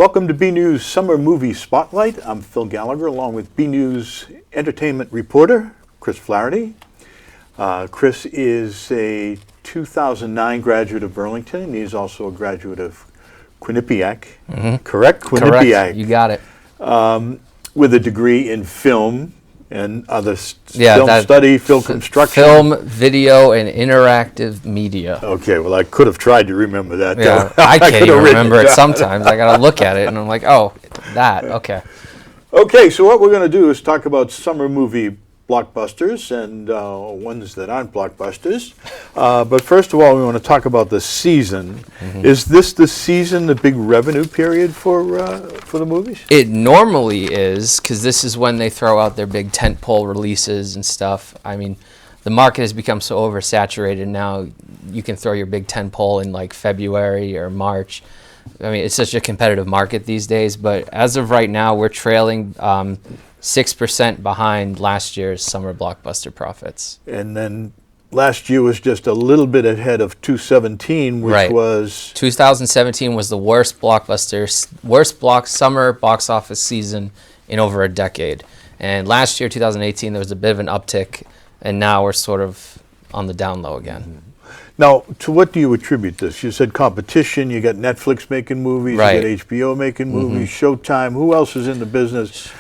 Welcome to BNEWS Summer Movie Spotlight. I'm Phil Gallagher, along with BNEWS entertainment reporter, Chris Flaherty. Chris is a 2009 graduate of Burlington, and he's also a graduate of Quinnipiac. Mm-hmm. Correct? Quinnipiac. Correct. You got it. With a degree in film and other film study, film construction. Film, video, and interactive media. Okay, well, I could have tried to remember that. Yeah, I can't even remember it sometimes. I got to look at it, and I'm like, oh, that, okay. Okay, so what we're going to do is talk about summer movie blockbusters and ones that aren't blockbusters. But first of all, we want to talk about the season. Mm-hmm. Is this the season, the big revenue period for the movies? It normally is, because this is when they throw out their big tentpole releases and stuff. I mean, the market has become so oversaturated now. You can throw your big tentpole in like February or March. I mean, it's such a competitive market these days. But as of right now, we're trailing 6% behind last year's summer blockbuster profits. And then last year was just a little bit ahead of 2017, which was... 2017 was the worst summer box office season in over a decade. And last year, 2018, there was a bit of an uptick, and now we're sort of on the down low again. Mm-hmm. Now, to what do you attribute this? You said competition, you got Netflix making movies, right. You got HBO making movies, Showtime. Who else is in the business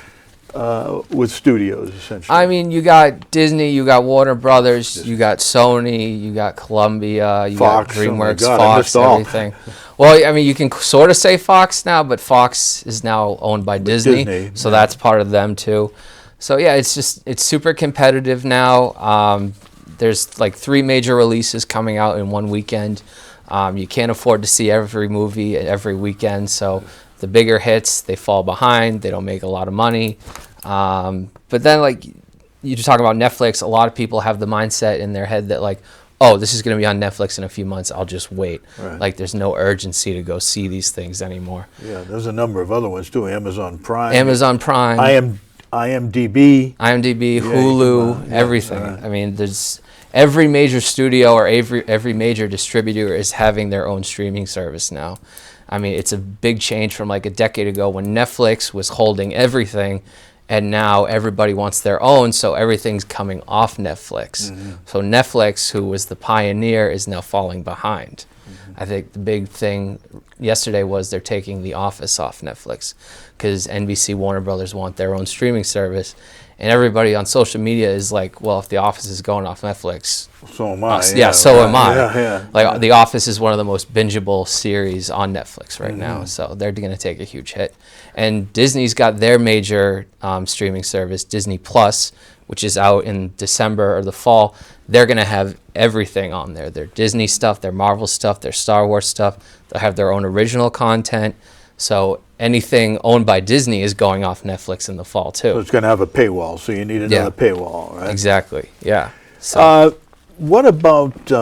with studios, essentially? I mean, you got Disney, you got Warner Brothers, you got Sony, you got Columbia, you Fox, got DreamWorks, oh Fox, everything. Well, I mean, you can sort of say Fox now, but Fox is now owned by Disney, so that's part of them too. So yeah, it's super competitive now. There's like 3 major releases coming out in one weekend. You can't afford to see every movie every weekend, so the bigger hits, they fall behind. They don't make a lot of money. But then, like, you talk about Netflix, a lot of people have the mindset in their head that, like, oh, this is going to be on Netflix in a few months. I'll just wait. Right. Like, there's no urgency to go see these things anymore. Yeah, there's a number of other ones, too. Amazon Prime. IMDb, Hulu, everything. I mean, there's every major studio or every major distributor is having their own streaming service now. I mean, it's a big change from like a decade ago when Netflix was holding everything, and now everybody wants their own, so everything's coming off Netflix. Mm-hmm. So Netflix, who was the pioneer, is now falling behind. Mm-hmm. I think the big thing yesterday was they're taking The Office off Netflix because NBC, Warner Brothers want their own streaming service. And everybody on social media is like, well, if The Office is going off Netflix, so am I. So am I. The Office is one of the most bingeable series on Netflix right now, so they're going to take a huge hit. And Disney's got their major streaming service, Disney Plus, which is out in December or the fall. They're going to have everything on there. Their Disney stuff, their Marvel stuff, their Star Wars stuff. They'll have their own original content. So anything owned by Disney is going off Netflix in the fall, too. So it's going to have a paywall, so you need another paywall, right? Exactly, yeah. So, what about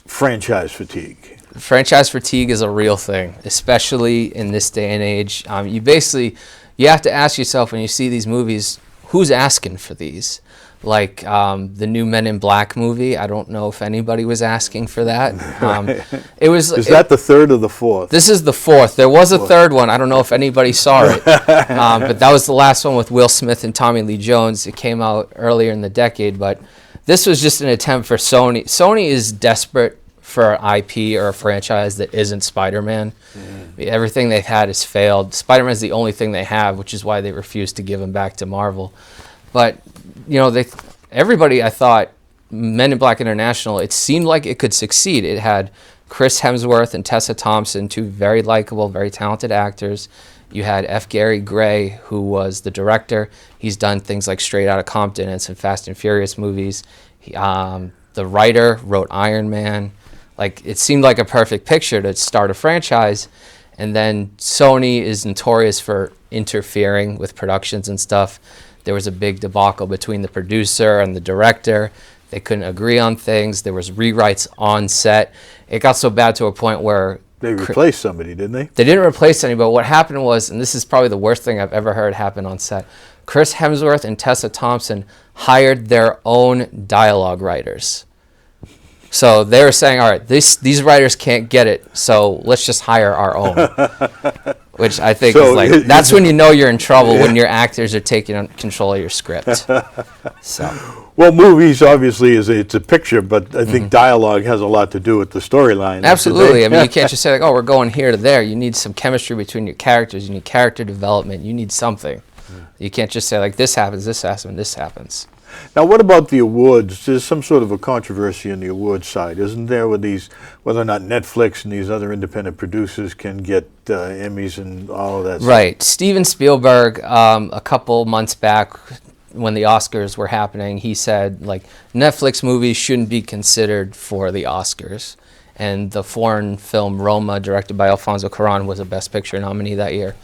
franchise fatigue? Franchise fatigue is a real thing, especially in this day and age. You have to ask yourself when you see these movies, who's asking for these? Like the new Men in Black movie, I don't know if anybody was asking for that. Is that the third or the fourth? This is the fourth. There was a third one. I don't know if anybody saw it. But that was the last one with Will Smith and Tommy Lee Jones. It came out earlier in the decade, but this was just an attempt for Sony. Sony is desperate for an IP or a franchise that isn't Spider-Man. Everything they've had has failed. Spider-Man is the only thing they have, which is why they refused to give him back to Marvel. But everybody, I thought, Men in Black International, it seemed like it could succeed. It had Chris Hemsworth and Tessa Thompson, 2 very likable, very talented actors. You had F. Gary Gray, who was the director. He's done things like Straight Outta Compton and some Fast and Furious movies. The writer wrote Iron Man. Like, it seemed like a perfect picture to start a franchise. And then Sony is notorious for interfering with productions and stuff. There was a big debacle between the producer and the director. They couldn't agree on things. There was rewrites on set. It got so bad to a point where... They replaced somebody, didn't they? They didn't replace anybody, but what happened was, and this is probably the worst thing I've ever heard happen on set, Chris Hemsworth and Tessa Thompson hired their own dialogue writers. So they were saying, all right, these writers can't get it, so let's just hire our own. which I think So is like, that's when you know you're in trouble, when your actors are taking control of your script. So. Well, movies obviously it's a picture, but I think dialogue has a lot to do with the storyline. Absolutely. I mean, you can't just say like, oh, we're going here to there. You need some chemistry between your characters. You need character development. You need something. You can't just say like, this happens, this happens, this happens. Now, what about the awards? There's some sort of a controversy on the awards side, isn't there, with these, whether or not Netflix and these other independent producers can get Emmys and all of that stuff? Right. Steven Spielberg, a couple months back, when the Oscars were happening, he said like Netflix movies shouldn't be considered for the Oscars, and the foreign film Roma, directed by Alfonso Cuarón, was a Best Picture nominee that year.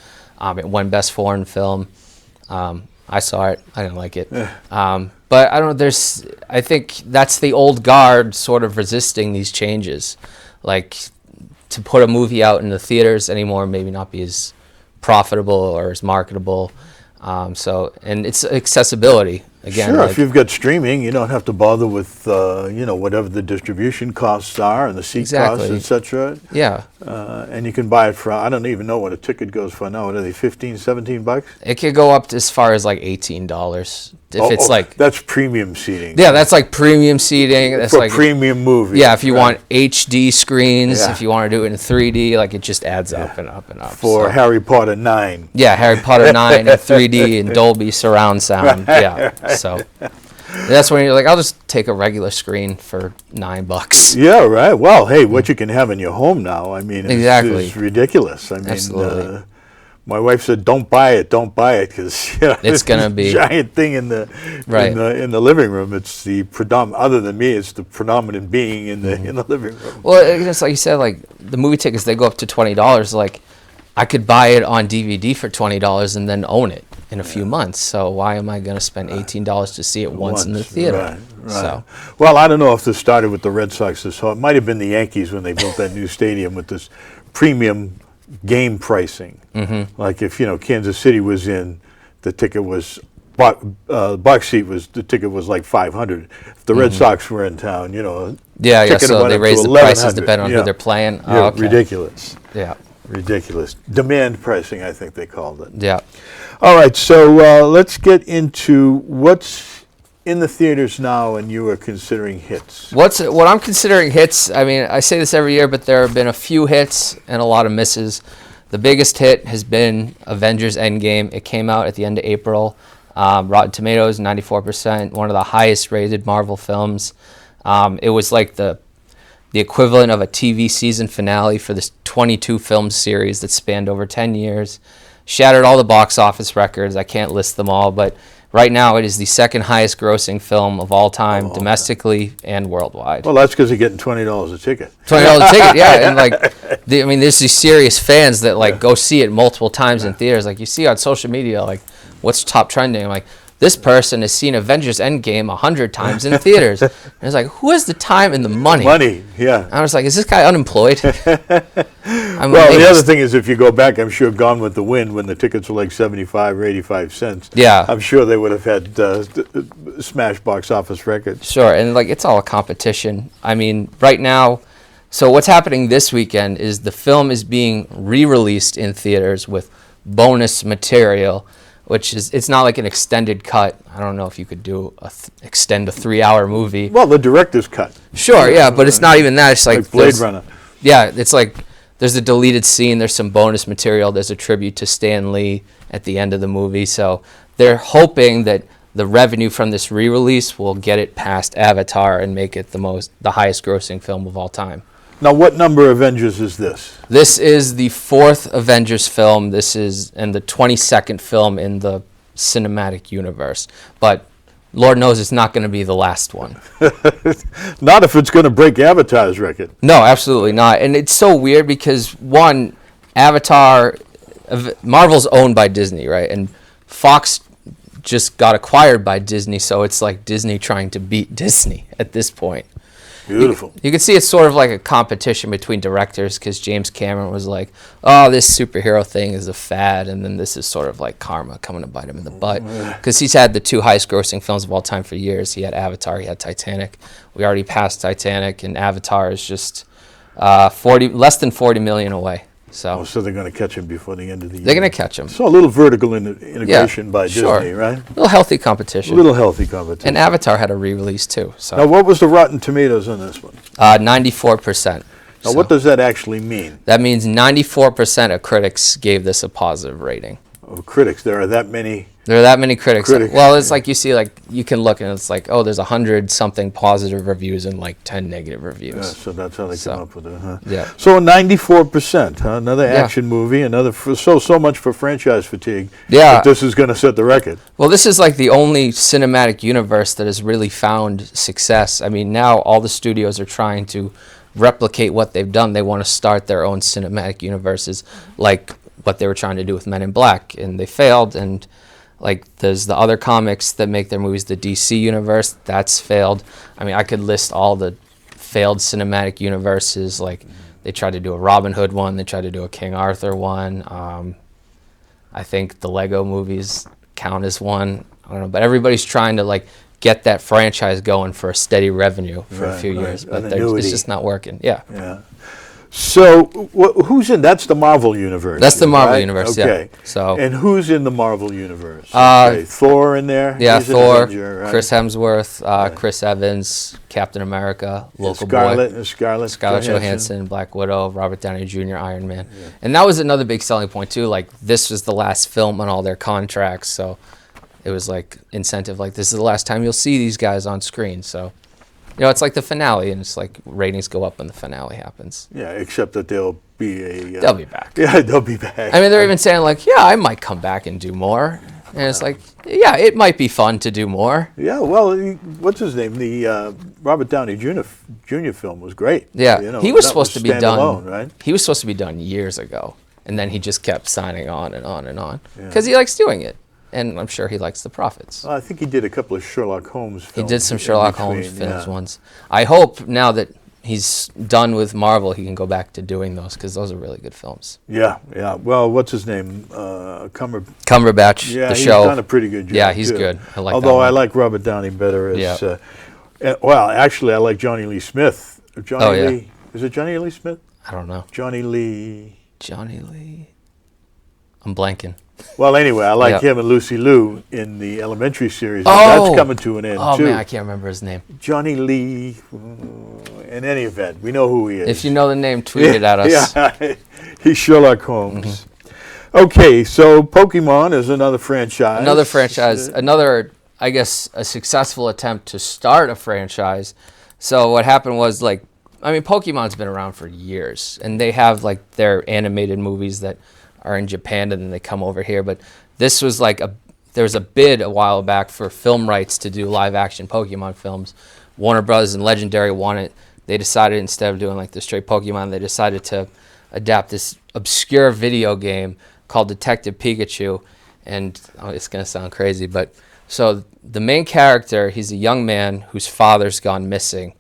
It won Best Foreign Film. I saw it. I didn't like it. But I don't know. I think that's the old guard sort of resisting these changes, like to put a movie out in the theaters anymore maybe not be as profitable or as marketable. And it's accessibility again. Sure, like, if you've got streaming, you don't have to bother with whatever the distribution costs are and the seat costs, etc. Yeah. And you can buy it for, I don't even know what a ticket goes for now. What are they, 15, 17 bucks? It could go up to as far as like $18 if it's like. That's premium seating. Yeah, that's like premium seating. That's for like premium movie. Yeah, if you want HD screens, if you want to do it in 3D, like it just adds up and up and up. For Harry Potter 9. Yeah, Harry Potter 9 in 3D and Dolby surround sound. Yeah, so that's when you're like, I'll just take a regular screen for $9. Yeah, right. Well, hey, what you can have in your home now, I mean, it's ridiculous. I mean, absolutely. My wife said, "Don't buy it, because it's gonna be a giant thing in the in the living room. It's the predominant. Other than me, it's the predominant being in the living room." Well, it's like you said, like the movie tickets, they go up to $20. Like I could buy it on DVD for $20 and then own it in a few months. So why am I going to spend $18 to see it once in the theater? Right. So, well, I don't know if this started with the Red Sox. It might have been the Yankees when they built that new stadium with this premium game pricing. Like if Kansas City was in, the ticket was box seat was the ticket was like $500. If the Red Sox were in town, so they raised the prices depending on who they're playing. Yeah, okay. Ridiculous. Yeah. Ridiculous. Demand pricing, I think they called it. Yeah. All right, so let's get into what's in the theaters now and you are considering hits. What I'm considering hits, I mean, I say this every year, but there have been a few hits and a lot of misses. The biggest hit has been Avengers Endgame. It came out at the end of April. Rotten Tomatoes, 94%, one of the highest rated Marvel films. It was like the equivalent of a TV season finale for this 22 film series that spanned over 10 years. Shattered all the box office records. I can't list them all, but right now it is the second highest grossing film of all time, domestically and worldwide. Well, that's because you're getting $20 a ticket. $20 a ticket, yeah. And there's these serious fans that go see it multiple times in theaters. Like you see on social media, like what's top trending? I'm like, this person has seen Avengers Endgame 100 times in theaters. And it's like, who has the time and the money? Yeah. I was like, is this guy unemployed? Well, the other thing is, if you go back, I'm sure Gone with the Wind, when the tickets were like 75 or 85 cents. Yeah. I'm sure they would have had smash box office records. Sure, and it's all a competition. I mean, right now, so what's happening this weekend is the film is being re-released in theaters with bonus material, which is, it's not like an extended cut. I don't know if you could extend a 3-hour movie. Well, the director's cut. Sure, yeah, but it's not even that. It's like Blade Runner. Yeah, it's like there's a deleted scene, there's some bonus material, there's a tribute to Stan Lee at the end of the movie. So they're hoping that the revenue from this re-release will get it past Avatar and make it the highest grossing film of all time. Now, what number Avengers is this? This is the 4th Avengers film. This is the 22nd film in the cinematic universe. But Lord knows it's not going to be the last one. Not if it's going to break Avatar's record. No, absolutely not. And it's so weird because, one, Marvel's owned by Disney, right? And Fox just got acquired by Disney, so it's like Disney trying to beat Disney at this point. Beautiful. You can see it's sort of like a competition between directors, because James Cameron was like, oh, this superhero thing is a fad, and then this is sort of like karma coming to bite him in the butt, because he's had the 2 highest grossing films of all time for years. He had Avatar, he had Titanic. We already passed Titanic, and Avatar is just less than 40 million away. So, So they're going to catch him before the end of the year. they're going to catch him. So a little vertical integration by sure. Disney, right? A little healthy competition. A little healthy competition. And Avatar had a re-release too. So Now, what was the Rotten Tomatoes on this one? 94%. Now, what does that actually mean? That means 94% of critics gave this a positive rating. Of critics, there are that many. There are that many critics. Critics. Well, it's like you see, like you can look and it's like, oh, there's 100-something positive reviews and like 10 negative reviews. Yeah, so that's how they come up with it, huh? Yeah. So 94%, huh? Another action movie, another so much for franchise fatigue. Yeah. But this is going to set the record. Well, this is like the only cinematic universe that has really found success. I mean, now all the studios are trying to replicate what they've done. They want to start their own cinematic universes, like what they were trying to do with Men in Black, and they failed. And like there's the other comics that make their movies, the DC universe, that's failed. I mean, I could list all the failed cinematic universes. Like they tried to do a Robin Hood one, they tried to do a King Arthur one. I think the Lego movies count as one. I don't know, but everybody's trying to like get that franchise going for a steady revenue for a few years, but it's just not working. Yeah. Yeah. So who's in? That's the Marvel universe. That's the Marvel right? universe. Okay. Yeah. So and who's in the Marvel universe? Okay. Thor in there. Yeah, He's an Thor, Avenger, right? Chris Hemsworth, Chris Evans, Captain America, local boy, Scarlett Johansson, Black Widow, Robert Downey Jr., Iron Man, and that was another big selling point too. Like this was the last film on all their contracts, so it was like incentive. Like this is the last time you'll see these guys on screen. So, you know, it's like the finale, and it's like ratings go up when the finale happens. Yeah, except that they'll be they'll be back. Yeah, they'll be back. I mean, they're even saying like, yeah, I might come back and do more. And it's like, yeah, it might be fun to do more. Yeah, well, what's his name? The Robert Downey Jr. film was great. Yeah, you know, he was supposed to be done. Alone, right? He was supposed to be done years ago, and then he just kept signing on and on and on because he likes doing it, and I'm sure he likes the profits. I think he did a couple of Sherlock Holmes films. He did some Sherlock Holmes films once. I hope now that he's done with Marvel, he can go back to doing those because those are really good films. Yeah, yeah. Well, what's his name? Cumberbatch. Yeah, the he's show. done a pretty good job. Yeah, he's too. good. I like. Although that I one. like Robert Downey better as. Yeah. Well, actually, I like Johnny Lee Smith. Johnny yeah. Lee. Is it Johnny Lee Smith? I don't know. Johnny Lee. I'm blanking. Well, anyway, I like him and Lucy Liu in the Elementary series. That's coming to an end, too. Oh, man, I can't remember his name. Johnny Lee, in any event, we know who he is. If you know the name, tweet it at us. Yeah, he's Sherlock Holmes. Okay, so Pokemon is another franchise. Another, I guess, a successful attempt to start a franchise. So what happened was, like, I mean, Pokemon's been around for years, and they have, like, their animated movies that are in Japan, and then they come over here. But this was like there was a bid a while back for film rights to do live-action Pokemon films. Warner Bros. And Legendary won it. They decided instead of doing like the straight Pokemon, they decided to adapt this obscure video game called Detective Pikachu. And it's going to sound crazy, but so the main character, he's a young man whose father's gone missing.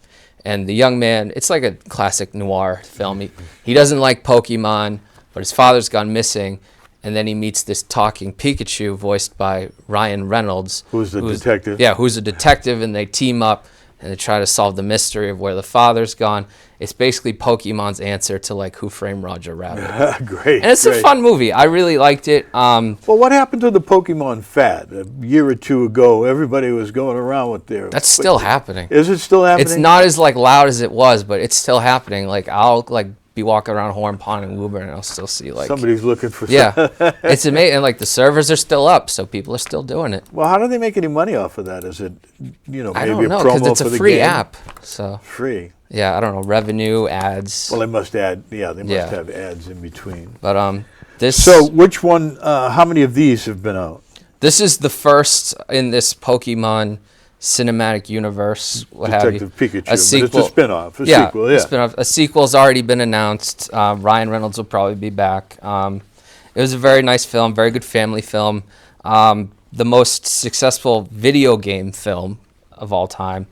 And the young man, it's like a classic noir film. He doesn't like Pokemon, but his father's gone missing, and then he meets this talking Pikachu voiced by Ryan Reynolds. Who's the detective? Yeah, who's a detective, and they team up, and they try to solve the mystery of where the father's gone. It's basically Pokemon's answer to, like, Who Framed Roger Rabbit. Great. And it's a fun movie. I really liked it. Well, what happened to the Pokemon fad? A year or two ago, everybody was going around with their... That's still happening. Is it still happening? It's not as, like, loud as it was, but it's still happening. Like, I'll, like, be walking around Horn Pond and Woburn, and I'll still see, like... Somebody's looking for... Yeah. It's amazing. And, like, the servers are still up, so people are still doing it. Well, how do they make any money off of that? Is it, maybe I don't know, a promo because it's for a the free game? app. So Free. Yeah, I don't know, revenue, ads. Well, they must have ads in between. But this... So, which one, how many of these have been out? This is the first in this Pokemon cinematic universe, Detective Pikachu, a sequel. but it's a spin-off. A spin-off. A sequel's already been announced. Ryan Reynolds will probably be back. It was a very nice film, very good family film. The most successful video game film of all time.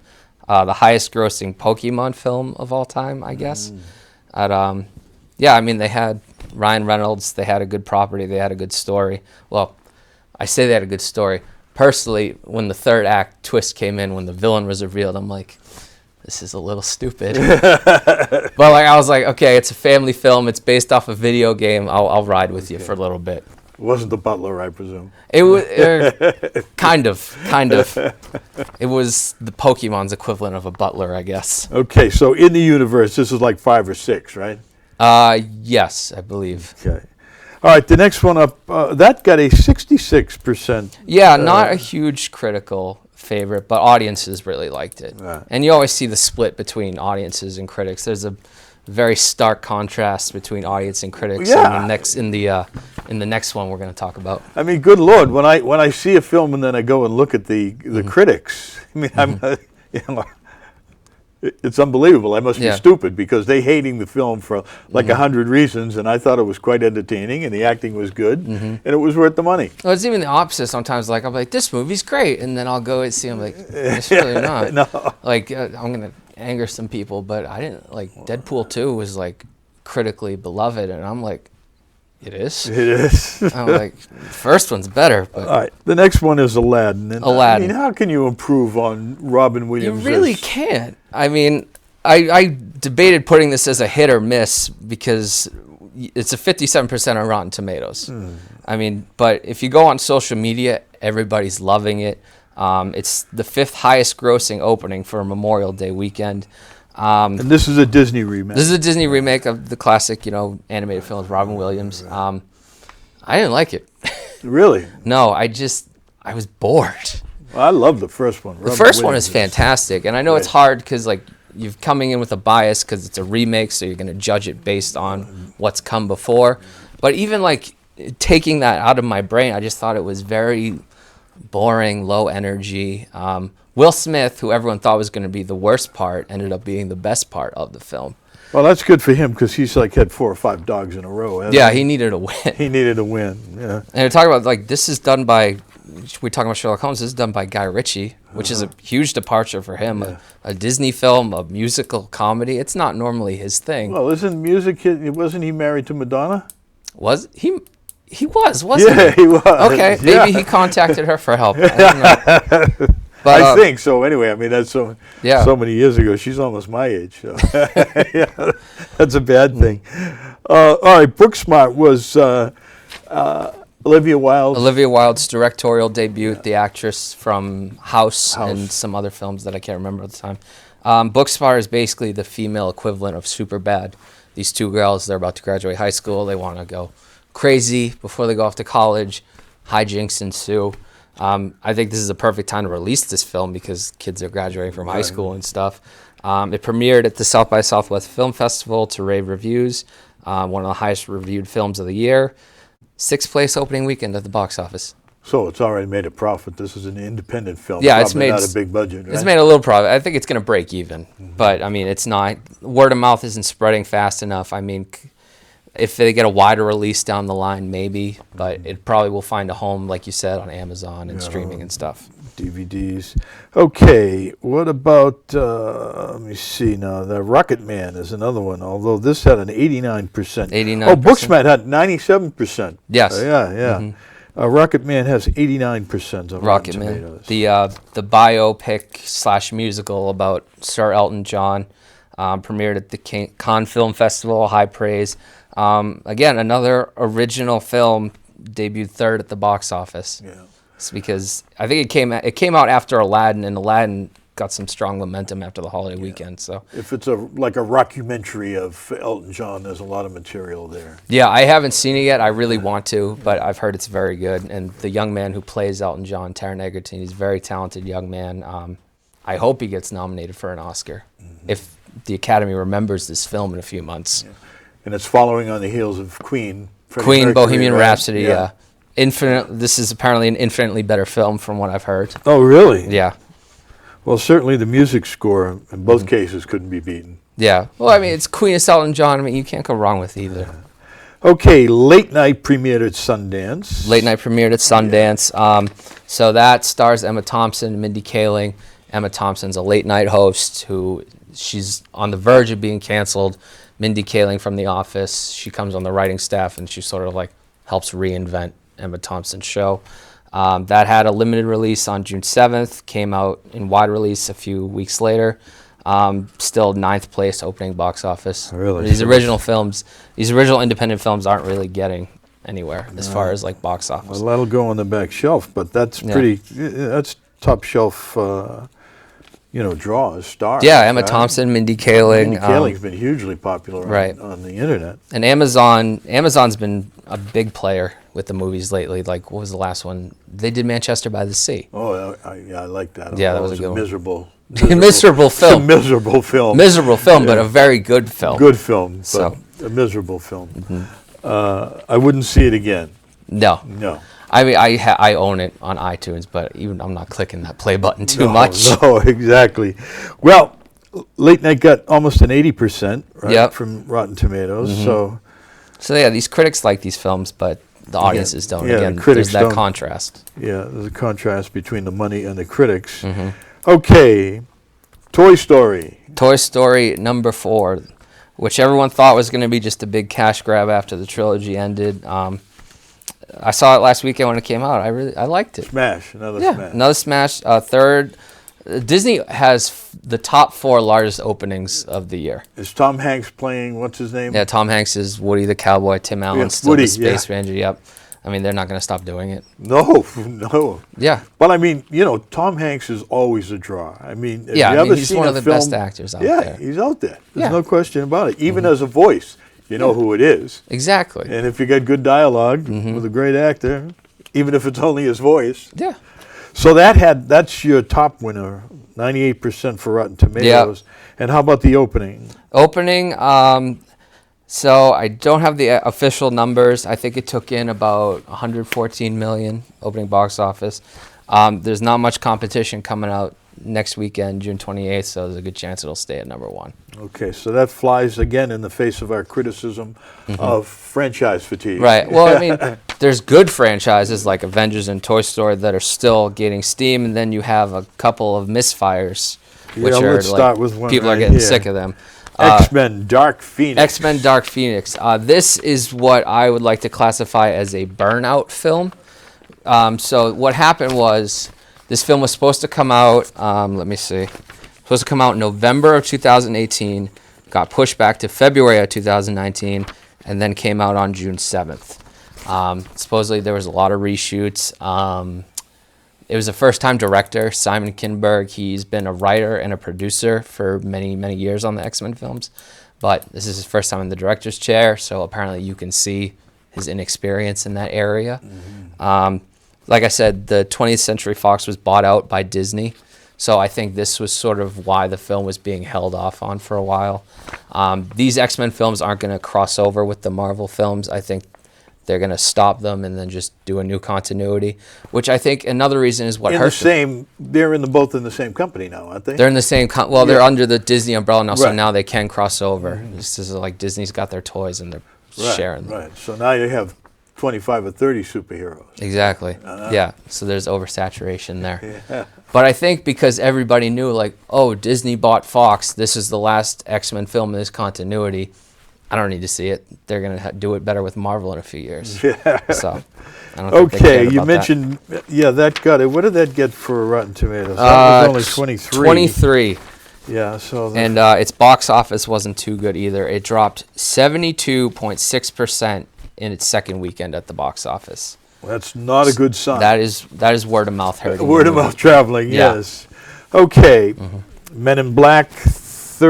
The highest grossing Pokemon film of all time, I guess. Yeah, I mean, they had Ryan Reynolds, they had a good property, they had a good story. Well, I say they had a good story. Personally, when the third act twist came in, when the villain was revealed, I'm like, this is a little stupid. But like I was like, okay, it's a family film. It's based off a video game. I'll ride with you for a little bit. It wasn't the butler, I presume. It was kind of. It was the Pokemon's equivalent of a butler, I guess. Okay, so in the universe, this is like 5 or 6, right? Yes, I believe. Okay. All right, the next one up, that got a 66%. Yeah, not a huge critical favorite, but audiences really liked it. And you always see the split between audiences and critics. There's a very stark contrast between audience and critics in the next one we're going to talk about. I mean, good Lord, when I see a film and then I go and look at the critics, I mean, it's unbelievable. I must be stupid because they hating the film for like 100 reasons, and I thought it was quite entertaining, and the acting was good, and it was worth the money. Well, it's even the opposite sometimes. Like, I'm like, this movie's great, and then I'll go and see, I'm like, it's really not. No. Like, I'm going to anger some people, but I didn't, like, Deadpool 2 was, like, critically beloved, and I'm like, it is? It is. I'm like, the first one's better. But all right, the next one is Aladdin. And Aladdin. I mean, how can you improve on Robin Williams? You really can't. I mean, I debated putting this as a hit or miss because it's a 57% on Rotten Tomatoes. I mean, but if you go on social media, everybody's loving it. It's the 5th highest grossing opening for a Memorial Day weekend. And this is a Disney remake. This is a Disney remake of the classic, animated film with Robin Williams. I didn't like it. Really? No, I was bored. Well, I love the first one. The first one is fantastic, and I know it's hard because like you're coming in with a bias because it's a remake, so you're going to judge it based on what's come before. But even like taking that out of my brain, I just thought it was very boring, low energy. Will Smith, who everyone thought was going to be the worst part, ended up being the best part of the film. Well, that's good for him because he's like had 4 or 5 dogs in a row. Yeah, he needed a win. He needed a win. Yeah. And they're talking about like this is done by. We're talking about Sherlock Holmes. This is done by Guy Ritchie, which is a huge departure for him. Yeah. A Disney film, a musical comedy. It's not normally his thing. Well, isn't music? Wasn't he married to Madonna? Was he? He was, wasn't he? Yeah, he was. Okay, maybe he contacted her for help. I don't know. But, I think so. Anyway, I mean that's so many years ago. She's almost my age. So. Yeah, that's a bad thing. All right, Booksmart was Olivia Wilde. Olivia Wilde's directorial debut, the actress from House and some other films that I can't remember at the time. Booksmart is basically the female equivalent of Superbad. These 2 girls, they're about to graduate high school. They want to go crazy before they go off to college. Hijinks ensue. I think this is a perfect time to release this film because kids are graduating from high school and stuff. It premiered at the South by Southwest Film Festival to rave reviews. One of the highest reviewed films of the year. 6th place opening weekend at the box office. So it's already made a profit. This is an independent film. Yeah, it's made not a big budget. Right? It's made a little profit. I think it's going to break even, but I mean, it's not. Word of mouth isn't spreading fast enough. I mean, if they get a wider release down the line, maybe, but it probably will find a home, like you said, on Amazon and streaming and stuff. DVDs. Okay, what about, let me see now, the Rocket Man is another one, although this had an 89%. 89%. Oh, Booksmart had 97%. Yes. Yeah. Rocket Man has 89% of Rocket Rotten Man. Tomatoes. The biopic / musical about Sir Elton John premiered at the Cannes Film Festival, high praise. Again, another original film debuted 3rd at the box office. Yeah. It's because I think it came out after Aladdin, and Aladdin got some strong momentum after the holiday weekend. So if it's like a rockumentary of Elton John, there's a lot of material there. Yeah, I haven't seen it yet. I really want to, but I've heard it's very good. And the young man who plays Elton John, Taron Egerton, he's a very talented young man. I hope he gets nominated for an Oscar if the Academy remembers this film in a few months. Yeah. And it's following on the heels of Queen, Bohemian Rhapsody. Yeah. This is apparently an infinitely better film from what I've heard. Oh, really? Yeah. Well, certainly the music score in both cases couldn't be beaten. Yeah. Well, I mean, it's Queen of Elton John. I mean, you can't go wrong with either. Okay, Late Night premiered at Sundance. So that stars Emma Thompson, Mindy Kaling. Emma Thompson's a late night host who she's on the verge of being canceled. Mindy Kaling from The Office, she comes on the writing staff and she sort of like helps reinvent Emma Thompson's show. That had a limited release on June 7th, came out in wide release a few weeks later. Still ninth place opening box office. Really? These original independent films aren't really getting anywhere as far as like box office. Well, that'll go on the back shelf, but that's that's top shelf, draws, stars. Yeah, Emma Thompson, Mindy Kaling. Mindy Kaling's been hugely popular on the internet. And Amazon's been a big player with the movies lately. Like, what was the last one? They did Manchester by the Sea. Oh, I like that. Yeah, that was a good one. miserable Miserable film. miserable film. Miserable film, but a very good film. Good film, but So. a miserable film. I wouldn't see it again. No. No. I mean, I own it on iTunes, but even I'm not clicking that play button too much. No, exactly. Well, Late Night got almost an 80%, right, Yep. from Rotten Tomatoes. So yeah, these critics like these films, but the audiences don't. Yeah, Again, the critics there's that don't. contrast. Yeah, there's a contrast between the money and the critics. Mm-hmm. Okay, Toy Story. Toy Story number 4, which everyone thought was going to be just a big cash grab after the trilogy ended. I saw it last weekend when it came out. I liked it. Smash, Another smash. Third, Disney has the top 4 largest openings of the year. Is Tom Hanks playing, what's his name? Yeah, Tom Hanks is Woody the Cowboy. Tim Allen's still Woody, the Space Ranger. Yep. I mean, they're not going to stop doing it. No. Yeah. But I mean, Tom Hanks is always a draw. I mean, have you Yeah, ever he's seen one a of the film? best actors out Yeah, there. he's out there. There's Yeah. no question about it. Even as a voice, you know who it is. Exactly. And if you get good dialogue with a great actor, even if it's only his voice. Yeah. So that's your top winner, 98% for Rotten Tomatoes. And how about the opening? Opening, so I don't have the official numbers. I think it took in about 114 million opening box office. There's not much competition coming out next weekend, June 28th, so there's a good chance it'll stay at number 1. Okay, so that flies again in the face of our criticism of franchise fatigue. Right. Well, I mean, there's good franchises like Avengers and Toy Story that are still gaining steam, and then you have a couple of misfires, which are let's start with one people are right getting here. sick of them. X-Men Dark Phoenix. X-Men Dark Phoenix. This is what I would like to classify as a burnout film. So what happened was this film was supposed to come out, supposed to come out in November of 2018, got pushed back to February of 2019, and then came out on June 7th. Supposedly there was a lot of reshoots. It was a first-time director, Simon Kinberg. He's been a writer and a producer for many, many years on the X-Men films, but this is his first time in the director's chair, so apparently you can see his inexperience in that area. Like I said, the 20th Century Fox was bought out by Disney, so I think this was sort of why the film was being held off on for a while. These X-Men films aren't going to cross over with the Marvel films. I think they're going to stop them and then just do a new continuity, which I think another reason is what hurt them. They're both in the same company now, aren't they? They're in the same, they're under the Disney umbrella now, so Right. now they can cross over. This is like Disney's got their toys and they're sharing them. Right, so now you have 25 or 30 superheroes. Exactly. Yeah, so there's oversaturation there. Yeah. But I think because everybody knew, like, oh, Disney bought Fox, this is the last X-Men film in this continuity, I don't need to see it. They're going to do it better with Marvel in a few years. Yeah. So, I don't think they cared you about mentioned, that got it. What did that get for Rotten Tomatoes? That was only 23. 23. Yeah, so. And its box office wasn't too good either. It dropped 72.6% in its second weekend at the box office. That's not a good sign. That is word of mouth hurting. Word of mouth traveling, Yeah. yes. Okay, Men in Black, fourth.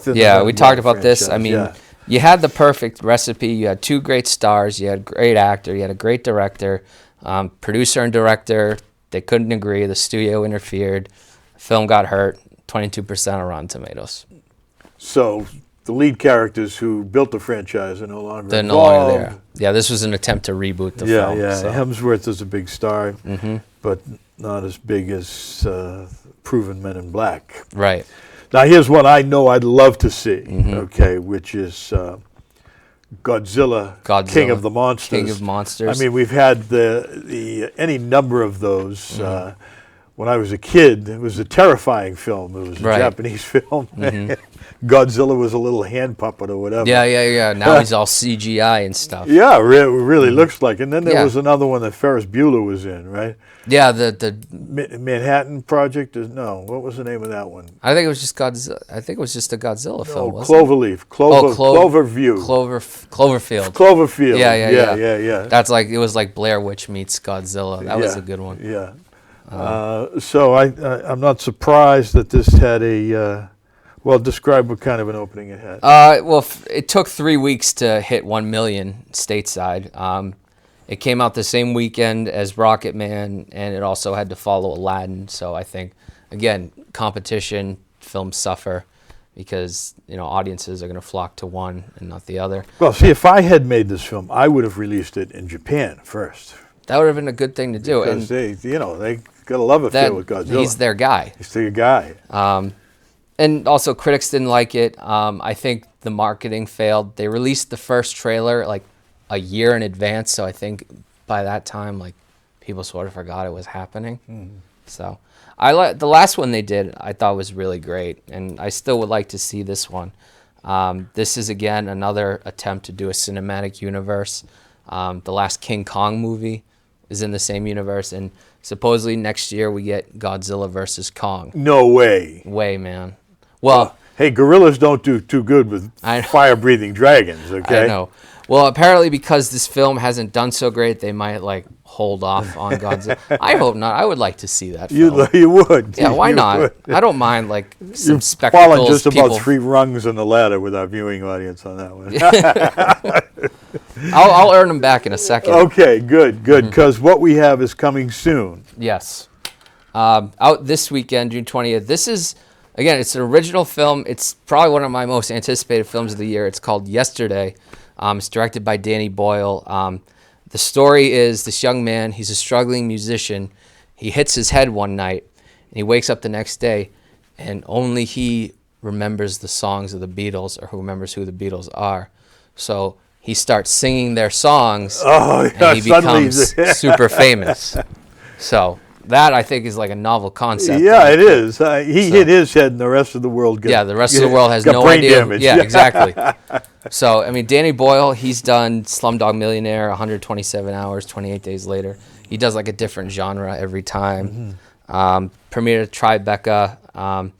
In the Yeah, Men we in talked Black about this. I franchise, mean, yeah. you had the perfect recipe. You had 2 great stars. You had a great actor. You had a great director. Producer and director, they couldn't agree. The studio interfered. The film got hurt. 22% on Rotten Tomatoes. So the lead characters who built the franchise are no longer They're no involved. longer there. Yeah, this was an attempt to reboot the film. Yeah. So. Hemsworth is a big star, but not as big as proven Men in Black. Right. Now, here's one I know I'd love to see, okay, which is Godzilla, King of the Monsters. King of Monsters. I mean, we've had the any number of those. when I was a kid, it was a terrifying film. It was a Right. Japanese film. Godzilla was a little hand puppet or whatever. Yeah. Now he's all CGI and stuff. Yeah, it really looks like. And then there Yeah. was another one that Ferris Bueller was in, right? Yeah, the Manhattan Project? No, what was the name of that one? I think it was just Godzilla. I think it was just a Godzilla film. Wasn't Cloverleaf. Cloverview. Cloverfield. Cloverfield. Yeah. Yeah. That's like it was like Blair Witch meets Godzilla. That was a good one. Yeah. So I'm not surprised that this had a. Well, describe what kind of an opening it had. It took 3 weeks to hit 1 million stateside. It came out the same weekend as Rocket Man, and it also had to follow Aladdin. So I think, again, competition, films suffer because audiences are going to flock to one and not the other. Well, see, if I had made this film, I would have released it in Japan first. That would have been a good thing to do. Because they got a love affair with Godzilla. He's their guy. He's their guy. And also, critics didn't like it. I think the marketing failed. They released the first trailer like a year in advance, so I think by that time, like people sort of forgot it was happening. Mm-hmm. So the last one they did, I thought was really great, and I still would like to see this one. This is again another attempt to do a cinematic universe. The last King Kong movie is in the same universe, and supposedly next year we get Godzilla versus Kong. No way. Man. Well, hey, gorillas don't do too good with fire-breathing dragons, okay? I know. Well, apparently because this film hasn't done so great, they might hold off on Godzilla. I hope not. I would like to see that film. You would. Yeah, why not? Would. I don't mind some You've spectacles. fallen just about 3 rungs on the ladder with our viewing audience on that one. I'll earn them back in a second. Okay, good, because what we have is coming soon. Yes. Out this weekend, June 20th. This is, again, it's an original film. It's probably one of my most anticipated films of the year. It's called Yesterday. It's directed by Danny Boyle. The story is this young man, he's a struggling musician. He hits his head one night, and he wakes up the next day, and only he remembers the songs of the Beatles, or who remembers who the Beatles are. So he starts singing their songs, and he becomes super famous. So that, I think, is like a novel concept. Yeah, it is. He hit his head, and the rest of the world the rest of the world has no brain idea. Damage. Yeah, exactly. So, I mean, Danny Boyle, he's done Slumdog Millionaire, 127 Hours, 28 Days Later. He does like a different genre every time. Mm-hmm. Premiered at Tribeca.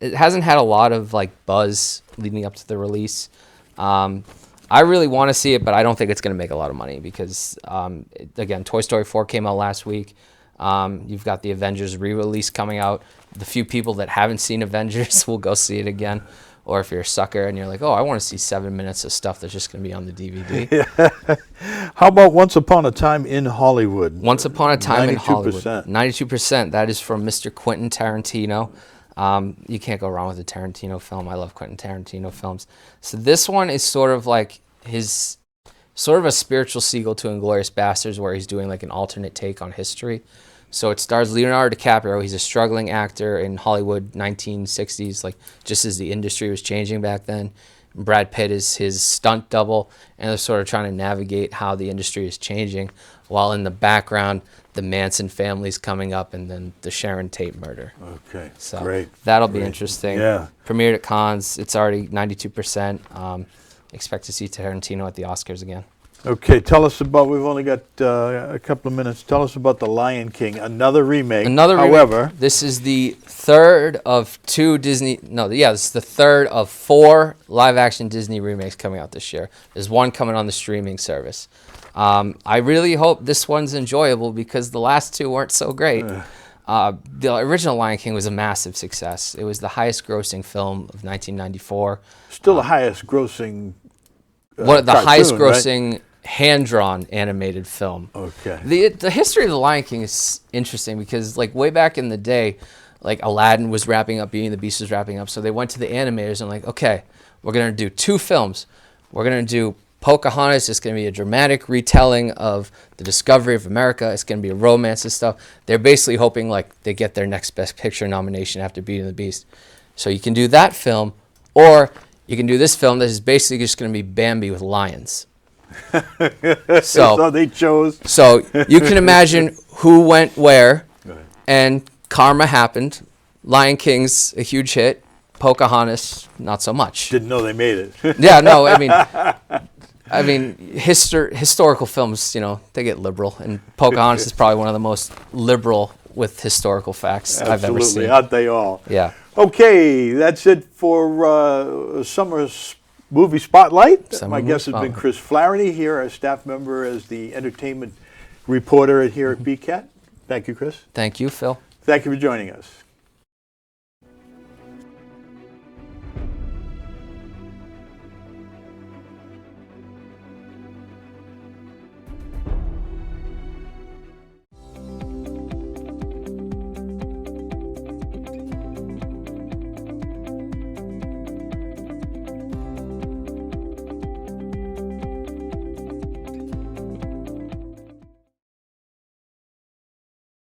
It hasn't had a lot of buzz leading up to the release. I really want to see it, but I don't think it's going to make a lot of money because, again, Toy Story 4 came out last week. You've got the Avengers re-release coming out. The few people that haven't seen Avengers will go see it again. Or if you're a sucker and you're like, I want to see 7 minutes of stuff that's just going to be on the DVD. Yeah. How about Once Upon a Time in Hollywood? Once Upon a Time 92%. In Hollywood. 92%. That is from Mr. Quentin Tarantino. You can't go wrong with a Tarantino film. I love Quentin Tarantino films. So this one is sort of like his sort of a spiritual sequel to Inglourious Basterds, where he's doing an alternate take on history. So it stars Leonardo DiCaprio. He's a struggling actor in Hollywood, 1960s, just as the industry was changing back then. Brad Pitt is his stunt double, and they're sort of trying to navigate how the industry is changing, while in the background, the Manson family's coming up, and then the Sharon Tate murder. Okay, so great. That'll be interesting. Yeah. Premiered at Cannes. It's already 92%. Expect to see Tarantino at the Oscars again. Okay, tell us about, we've only got a couple of minutes. Tell us about The Lion King, another remake. However, this is the third of this is the third of 4 live-action Disney remakes coming out this year. There's one coming on the streaming service. I really hope this one's enjoyable because the last 2 weren't so great. The original Lion King was a massive success. It was the highest-grossing film of 1994. Still the highest-grossing one of the cartoon, highest-grossing right? hand-drawn animated film. Okay. The history of the Lion King is interesting because way back in the day, Aladdin was wrapping up, Beauty and the Beast was wrapping up, so they went to the animators and okay, we're gonna do 2 films. We're gonna do Pocahontas. It's gonna be a dramatic retelling of the discovery of America. It's gonna be a romance and stuff. They're basically hoping they get their next Best Picture nomination after Beauty and the Beast. So you can do that film, or you can do this film that is basically just gonna be Bambi with lions. So they chose. So you can imagine who went where, and karma happened. Lion King's a huge hit. Pocahontas, not so much. Didn't know they made it. Yeah, no, I mean, historical films, you know, they get liberal, and Pocahontas is probably one of the most liberal with historical facts I've ever seen. Absolutely, aren't they all? Yeah. Okay, that's it for Summer's Movie Spotlight. Summer My Movie guest has been Spotlight. Chris Flaherty, here, a staff member as the entertainment reporter here at BCAT. Thank you, Chris. Thank you, Phil. Thank you for joining us.